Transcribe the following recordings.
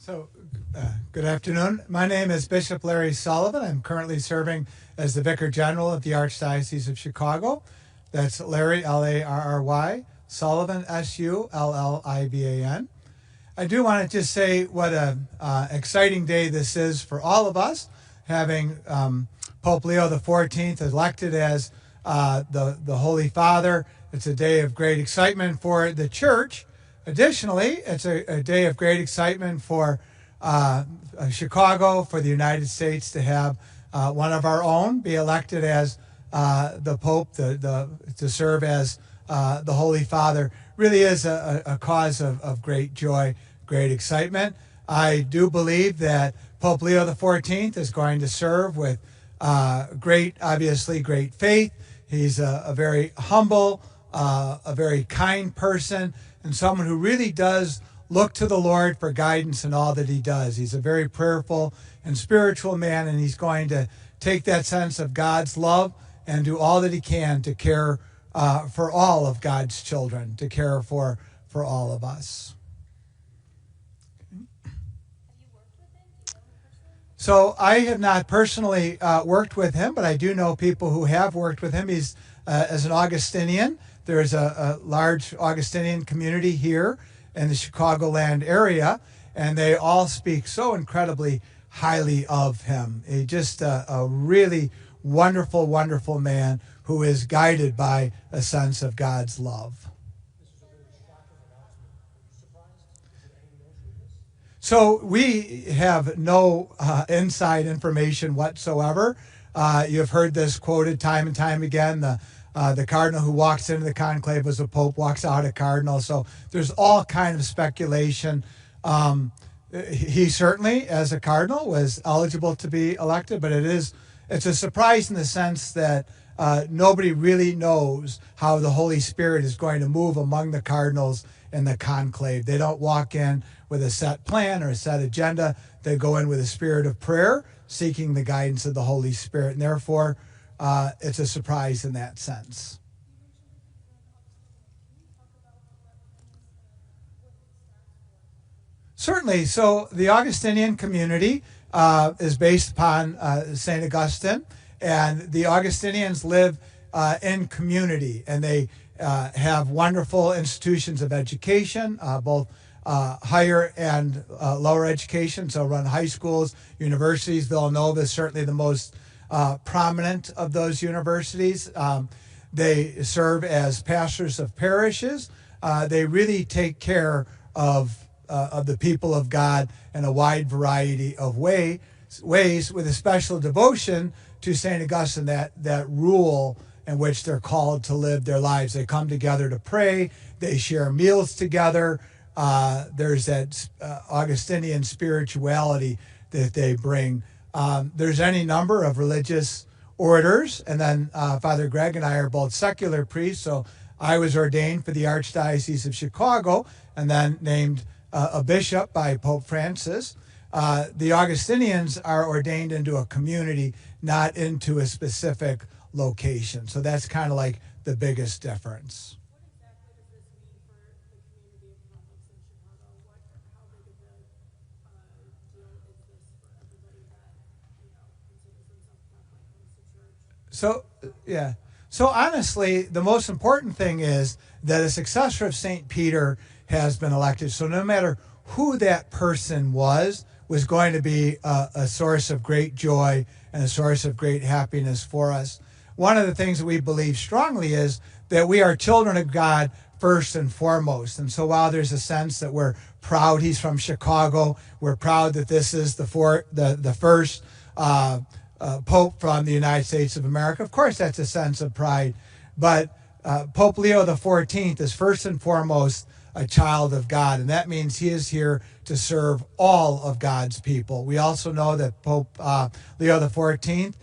So, good afternoon. My name is Bishop Larry Sullivan. I'm currently serving as the Vicar General of the Archdiocese of Chicago. That's Larry, L-A-R-R-Y, Sullivan, S-U-L-L-I-V-A-N. I do want to just say what an exciting day this is for all of us, having Pope Leo XIV elected as the Holy Father. It's a day of great excitement for the Church. Additionally, it's a day of great excitement for Chicago, for the United States to have one of our own be elected as the Pope, to serve as the Holy Father. Really is a cause of great joy, great excitement. I do believe that Pope Leo XIV is going to serve with obviously great faith. He's a very humble, a very kind person, and someone who really does look to the Lord for guidance in all that he does. He's a very prayerful and spiritual man, and he's going to take that sense of God's love and do all that he can to care for all of God's children, to care for all of us. So I have not personally worked with him, but I do know people who have worked with him. He's as an Augustinian. There's a large Augustinian community here in the Chicagoland area, and they all speak so incredibly highly of him. He's just a really wonderful, wonderful man who is guided by a sense of God's love. So we have no inside information whatsoever. You've heard this quoted time and time again. The cardinal who walks into the conclave as a pope walks out a cardinal. So there's all kind of speculation. He certainly, as a cardinal, was eligible to be elected, but it's a surprise in the sense that nobody really knows how the Holy Spirit is going to move among the cardinals in the conclave. They don't walk in with a set plan or a set agenda. They go in with a spirit of prayer, seeking the guidance of the Holy Spirit, and therefore it's a surprise in that sense. Certainly. So the Augustinian community is based upon St. Augustine, and the Augustinians live in community, and they have wonderful institutions of education, both higher and lower education, so run high schools, universities. Villanova is certainly the most prominent of those universities. They serve as pastors of parishes. They really take care of the people of God in a wide variety of ways, with a special devotion to St. Augustine, that rule in which they're called to live their lives. They come together to pray. They share meals together. There's that Augustinian spirituality that they bring. There's any number of religious orders, and then Father Greg and I are both secular priests, so I was ordained for the Archdiocese of Chicago and then named a bishop by Pope Francis. The Augustinians are ordained into a community, not into a specific location. So that's kind of like the biggest difference. What exactly does this mean for the community of Catholics in Chicago? How big of a deal is this for everybody that, considers themselves Catholic, comes to church? So honestly, the most important thing is that a successor of St. Peter has been elected. So no matter who that person was going to be a source of great joy and a source of great happiness for us. One of the things that we believe strongly is that we are children of God first and foremost. And so while there's a sense that we're proud he's from Chicago, we're proud that this is the first Pope from the United States of America, of course that's a sense of pride. But Pope Leo XIV is first and foremost a child of God, and that means he is here to serve all of God's people. We also know that Pope Leo XIV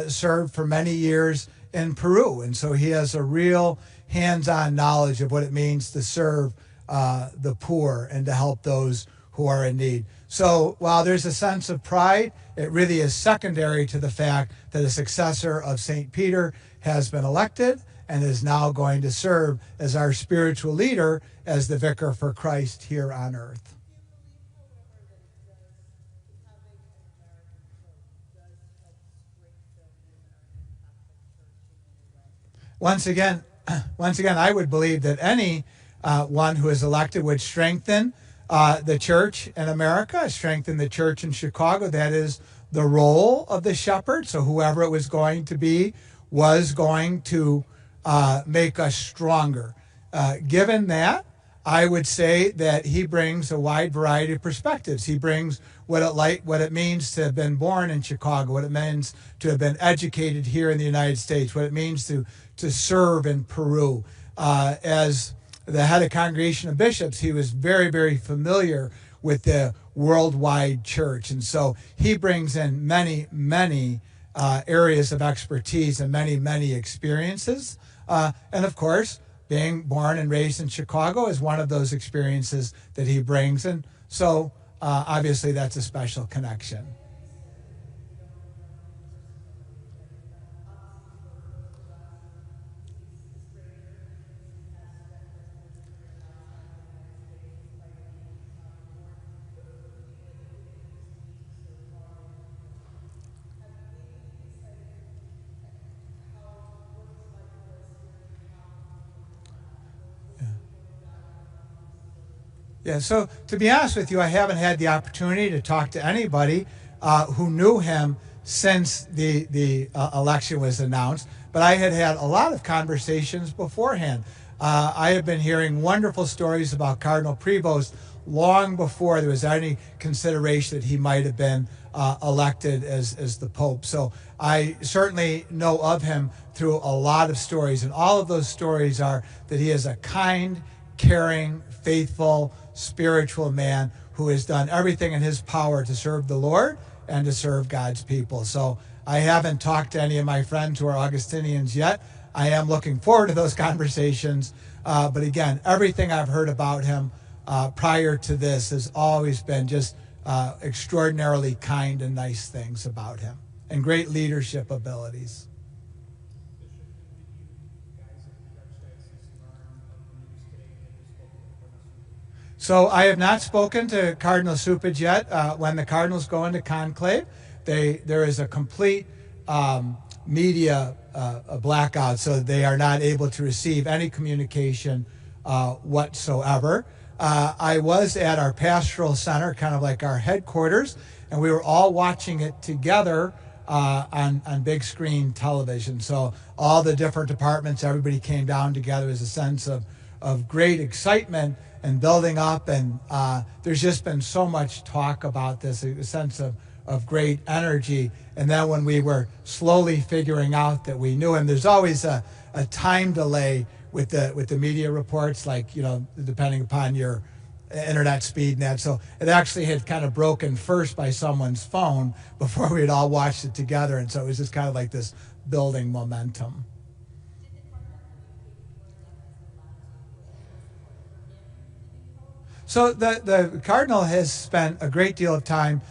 served for many years in Peru, and so he has a real hands-on knowledge of what it means to serve the poor and to help those who are in need. So while there's a sense of pride, it really is secondary to the fact that a successor of St. Peter has been elected and is now going to serve as our spiritual leader, as the vicar for Christ here on earth. Do you believe, however, that Once again, I would believe that any one who is elected would strengthen the church in America, strengthen the church in Chicago. That is the role of the shepherd. So whoever it was going to be was going to make us stronger. Given that, I would say that he brings a wide variety of perspectives. He brings what it means to have been born in Chicago, what it means to have been educated here in the United States, what it means to serve in Peru. As the head of Congregation of Bishops, he was very, very familiar with the worldwide church. And so he brings in many, many areas of expertise and many, many experiences. And of course, being born and raised in Chicago is one of those experiences that he brings. And so obviously that's a special connection. Yeah, so to be honest with you, I haven't had the opportunity to talk to anybody who knew him since the election was announced, but I had a lot of conversations beforehand. I have been hearing wonderful stories about Cardinal Prevost long before there was any consideration that he might have been elected as the Pope. So I certainly know of him through a lot of stories, and all of those stories are that he is a kind, caring, faithful, spiritual man who has done everything in his power to serve the Lord and to serve God's people. So I haven't talked to any of my friends who are Augustinians yet. I am looking forward to those conversations. But again, everything I've heard about him prior to this has always been just extraordinarily kind and nice things about him and great leadership abilities. So I have not spoken to Cardinal Supage yet. When the cardinals go into conclave, there is a complete media blackout, so they are not able to receive any communication whatsoever. I was at our pastoral center, kind of like our headquarters, and we were all watching it together on big screen television. So all the different departments, everybody came down together as a sense of great excitement and building up, and there's just been so much talk about this, a sense of great energy. And then when we were slowly figuring out that we knew him, there's always a time delay with the media reports, like, depending upon your internet speed and that. So it actually had kind of broken first by someone's phone before we had all watched it together, and so it was just kind of like this building momentum. So the Cardinal has spent a great deal of time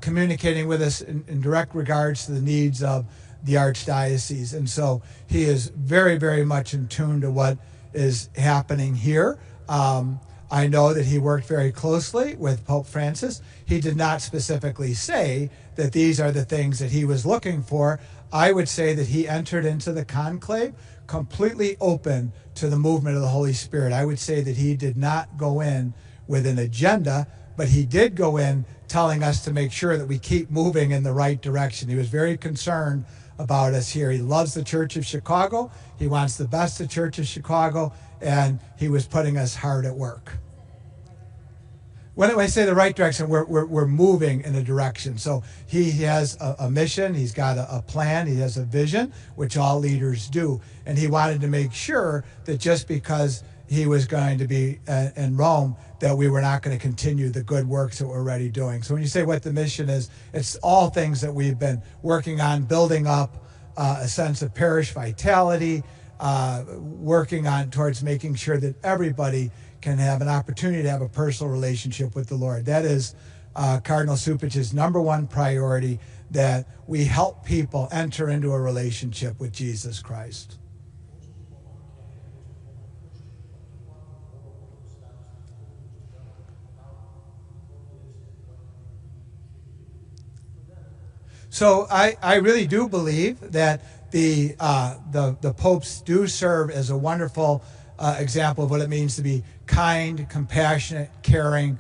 communicating with us in direct regards to the needs of the Archdiocese. And so he is very, very much in tune to what is happening here. I know that he worked very closely with Pope Francis. He did not specifically say that these are the things that he was looking for. I would say that he entered into the conclave completely open to the movement of the Holy Spirit. I would say that he did not go in with an agenda, but he did go in telling us to make sure that we keep moving in the right direction. He was very concerned about us here. He loves the Church of Chicago. He wants the best of Church of Chicago, and he was putting us hard at work. When I say the right direction, we're moving in a direction. So he has a mission, he's got a plan, he has a vision, which all leaders do. And he wanted to make sure that just because he was going to be in Rome, that we were not going to continue the good works that we're already doing. So when you say what the mission is, it's all things that we've been working on, building up a sense of parish vitality, working on towards making sure that everybody can have an opportunity to have a personal relationship with the Lord. That is Cardinal Supage's number one priority, that we help people enter into a relationship with Jesus Christ. So I really do believe that the popes do serve as a wonderful example of what it means to be kind, compassionate, caring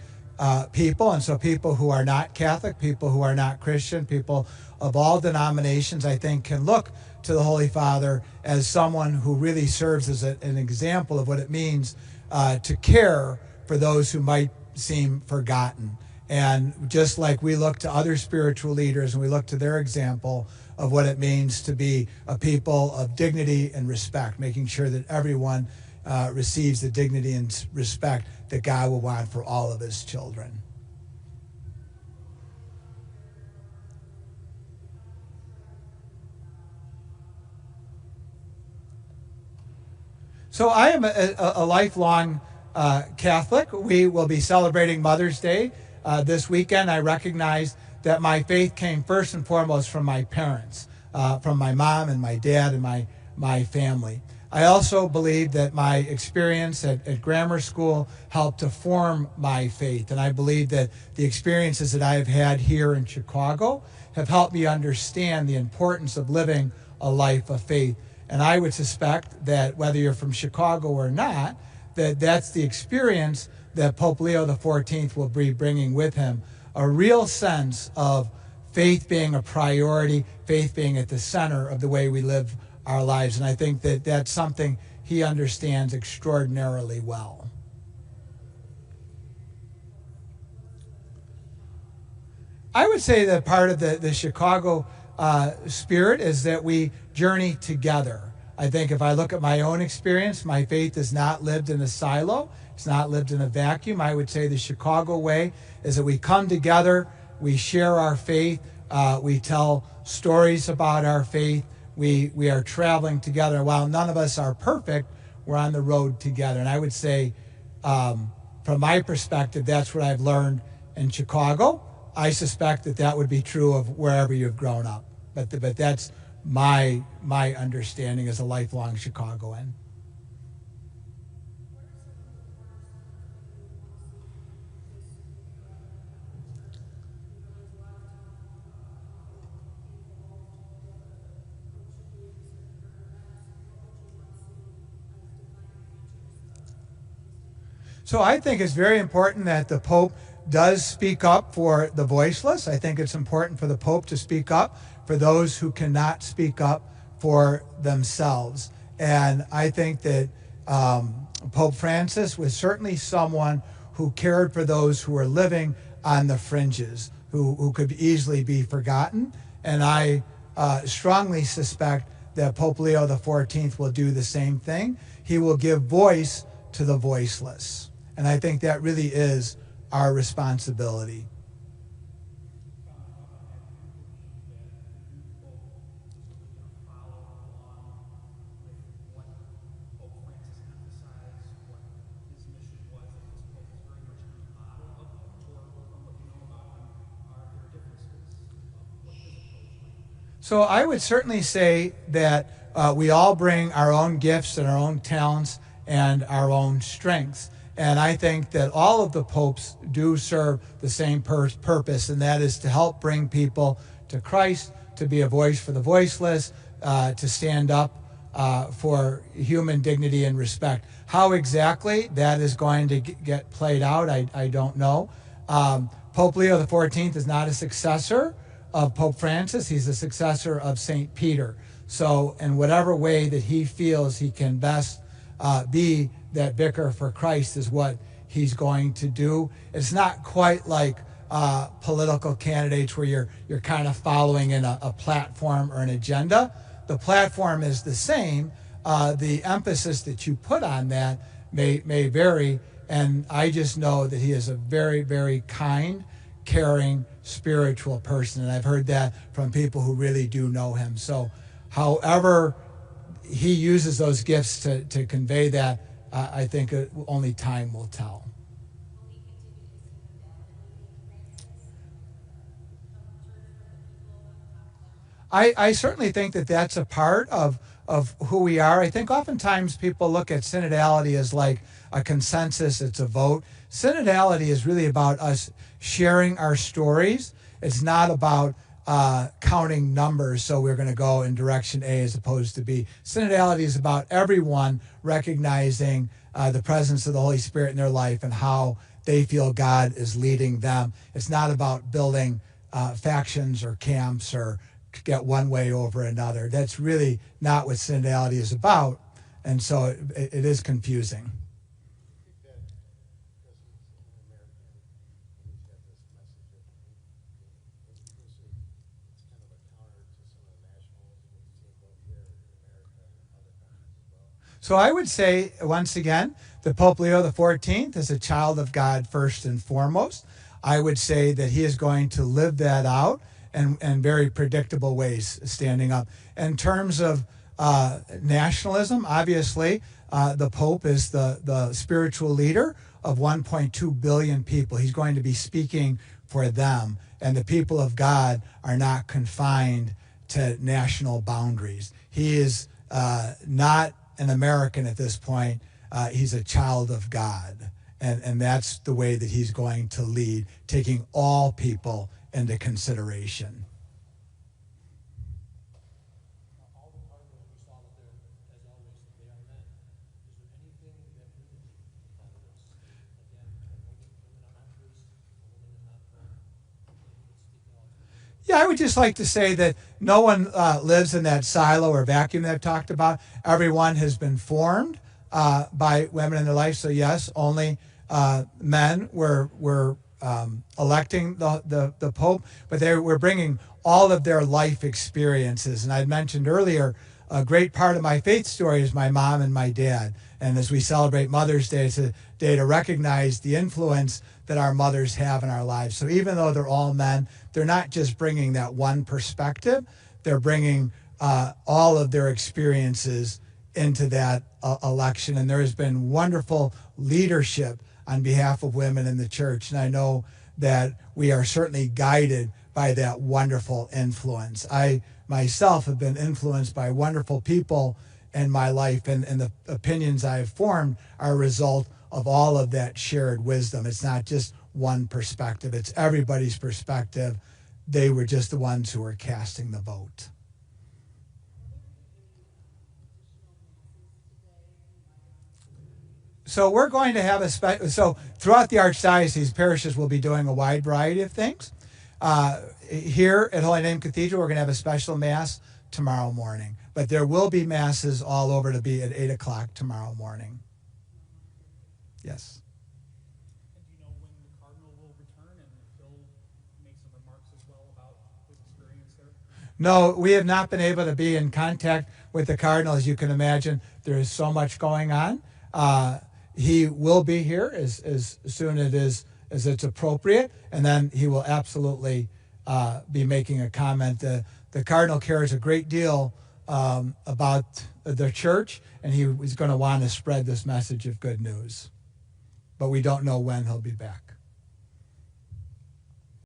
people. And so people who are not Catholic, people who are not Christian, people of all denominations, I think, can look to the Holy Father as someone who really serves as an example of what it means to care for those who might seem forgotten. And just like we look to other spiritual leaders and we look to their example of what it means to be a people of dignity and respect, making sure that everyone receives the dignity and respect that God will want for all of his children. So I am a lifelong Catholic. We will be celebrating Mother's Day this weekend. I recognize that my faith came first and foremost from my parents, from my mom and my dad and my family. I also believe that my experience at grammar school helped to form my faith, and I believe that the experiences that I have had here in Chicago have helped me understand the importance of living a life of faith. And I would suspect that whether you're from Chicago or not, that's the experience that Pope Leo XIV will be bringing with him, a real sense of faith being a priority, faith being at the center of the way we live our lives. And I think that that's something he understands extraordinarily well. I would say that part of the Chicago spirit is that we journey together. I think if I look at my own experience, my faith is not lived in a silo. It's not lived in a vacuum. I would say the Chicago way is that we come together, we share our faith, we tell stories about our faith, we are traveling together. While none of us are perfect, we're on the road together. And I would say, from my perspective, that's what I've learned in Chicago. I suspect that would be true of wherever you've grown up. But that's my understanding as a lifelong Chicagoan. So I think it's very important that the Pope does speak up for the voiceless. I think it's important for the Pope to speak up for those who cannot speak up for themselves. And I think that Pope Francis was certainly someone who cared for those who were living on the fringes, who could easily be forgotten. And I strongly suspect that Pope Leo XIV will do the same thing. He will give voice to the voiceless. And I think that really is our responsibility. So I would certainly say that we all bring our own gifts and our own talents and our own strengths. And I think that all of the popes do serve the same purpose, and that is to help bring people to Christ, to be a voice for the voiceless, to stand up for human dignity and respect. How exactly that is going to get played out, I don't know. Pope Leo XIV is not a successor of Pope Francis. He's a successor of St. Peter. So in whatever way that he feels he can best be that vicar for Christ is what he's going to do. It's not quite like political candidates where you're kind of following in a platform or an agenda. The platform is the same. The emphasis that you put on that may vary, and I just know that he is a very, very kind, caring, spiritual person, and I've heard that from people who really do know him. So however he uses those gifts to convey that, I think only time will tell. I certainly think that that's a part of who we are. I think oftentimes people look at synodality as like a consensus, it's a vote. Synodality is really about us sharing our stories. It's not about counting numbers, so we're going to go in direction A as opposed to B. Synodality is about everyone recognizing the presence of the Holy Spirit in their life and how they feel God is leading them. It's not about building factions or camps or get one way over another. That's really not what synodality is about, and so it is confusing. So I would say, once again, that Pope Leo XIV is a child of God first and foremost. I would say that he is going to live that out in very predictable ways, standing up. In terms of nationalism, obviously, the Pope is the spiritual leader of 1.2 billion people. He's going to be speaking for them, and the people of God are not confined to national boundaries. He is not an American at this point. He's a child of God, and that's the way that he's going to lead, taking all people into consideration. All the cardinals we saw that they're, as always, they are men. Is there anything that we can do about this? Again, women are not priests, a woman is not Yeah, I would just like to say that no one lives in that silo or vacuum that I've talked about. Everyone has been formed by women in their life. So yes, only men were electing the Pope, but they were bringing all of their life experiences. And I mentioned earlier, a great part of my faith story is my mom and my dad. And as we celebrate Mother's Day, it's a day to recognize the influence that our mothers have in our lives. So even though they're all men, they're not just bringing that one perspective, they're bringing all of their experiences into that election. And there has been wonderful leadership on behalf of women in the church. And I know that we are certainly guided by that wonderful influence. I myself have been influenced by wonderful people in my life, and the opinions I have formed are a result of all of that shared wisdom. It's not just one perspective, it's everybody's perspective. They were just the ones who were casting the vote. So we're going to have so throughout the Archdiocese, parishes will be doing a wide variety of things. Here at Holy Name Cathedral, we're going to have a special Mass tomorrow morning. But there will be Masses all over to be at 8 o'clock tomorrow morning. Yes. And do you know when the Cardinal will return, and he'll make some remarks as well about his experience there? No, we have not been able to be in contact with the Cardinal. As you can imagine, there is so much going on. He will be here as soon as it's appropriate, and then he will absolutely be making a comment. The Cardinal cares a great deal about the church, and he is going to want to spread this message of good news. But we don't know when he'll be back.